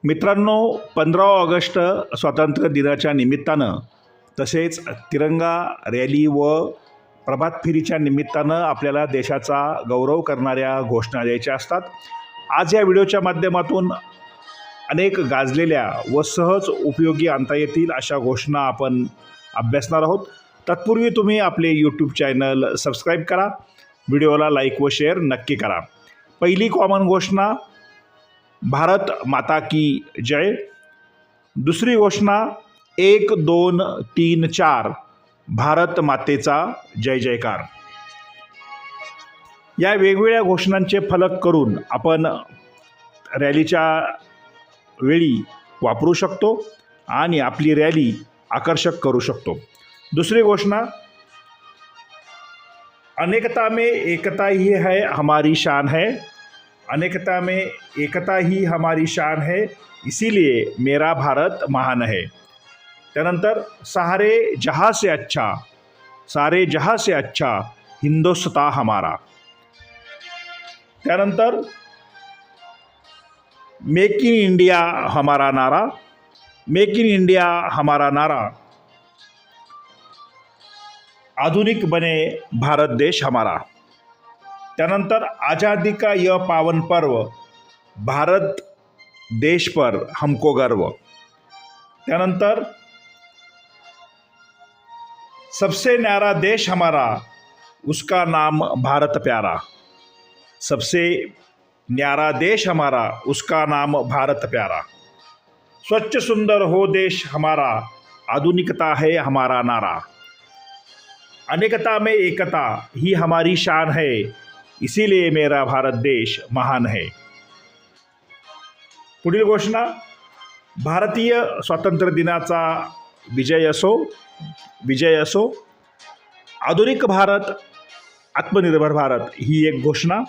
मित्रांनो, 15 ऑगस्ट स्वातंत्र्य दिनाच्या निमित्तानं तसेच तिरंगा रॅली व प्रभात फेरीच्या निमित्तानं आपल्याला देशाचा गौरव करणाऱ्या घोषणा द्यायच्या असतात. आज या व्हिडिओच्या माध्यमातून अनेक गाजलेल्या व सहज उपयोगी आणता येतील अशा घोषणा आपण अभ्यासणार आहोत. तत्पूर्वी तुम्ही आपले यूट्यूब चॅनल सबस्क्राईब करा, व्हिडिओला लाईक व शेअर नक्की करा. पहिली कॉमन घोषणा, भारत माता की जय. दुसरी घोषणा, 1 2 3 4 भारत मातेचा जय जयकार. या वेगवेगळ्या घोषणांचे फलक करून आपण रॅलीच्या वेळी वापरू शकतो आणि आपली रॅली आकर्षक करू शकतो. दुसरी घोषणा, अनेकता में एकता ही है हमारी शान है. अनेकता में एकता ही हमारी शान है, इसीलिए मेरा भारत महान है. त्यानंतर, सारे जहाँ से अच्छा हिंदुस्तान हमारा. त्यानंतर, मेक इन इंडिया हमारा नारा. मेक इन इंडिया हमारा नारा, आधुनिक बने भारत देश हमारा. त्यानंतर, आज़ादी का यह पावन पर्व, भारत देश पर हमको गर्व. त्यानंतर, सबसे न्यारा देश हमारा, उसका नाम भारत प्यारा. सबसे न्यारा देश हमारा, उसका नाम भारत प्यारा. स्वच्छ सुंदर हो देश हमारा, आधुनिकता है हमारा नारा. अनेकता में एकता ही हमारी शान है, इसीलिए मेरा भारत देश महान है. पुढील घोषणा, भारतीय स्वातंत्र्य दिनाचा विजय असो. आधुनिक भारत, आत्मनिर्भर भारत ही एक घोषणा.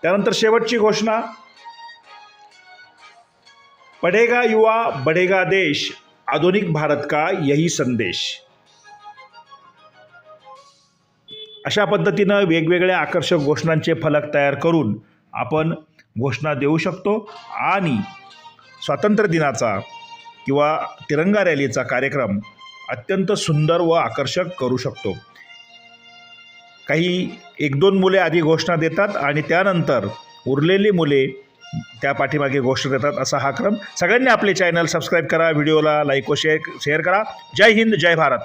त्यानंतर शेवटची घोषणा, पढ़ेगा युवा बढ़ेगा देश, आधुनिक भारत का यही संदेश. अशा पद्धतीनं वेगवेगळ्या आकर्षक घोषणांचे फलक तयार करून आपण घोषणा देऊ शकतो आणि स्वातंत्र्य दिनाचा किंवा तिरंगा रॅलीचा कार्यक्रम अत्यंत सुंदर व आकर्षक करू शकतो. काही 1-2 मुले आधी घोषणा देतात आणि त्यानंतर उरलेली मुले त्या पाठीमागे घोषणा देतात, असा हा क्रम. सगळ्यांनी आपले चॅनल सबस्क्राईब करा, व्हिडिओला लाईक व शेअर करा. जय हिंद, जय भारत.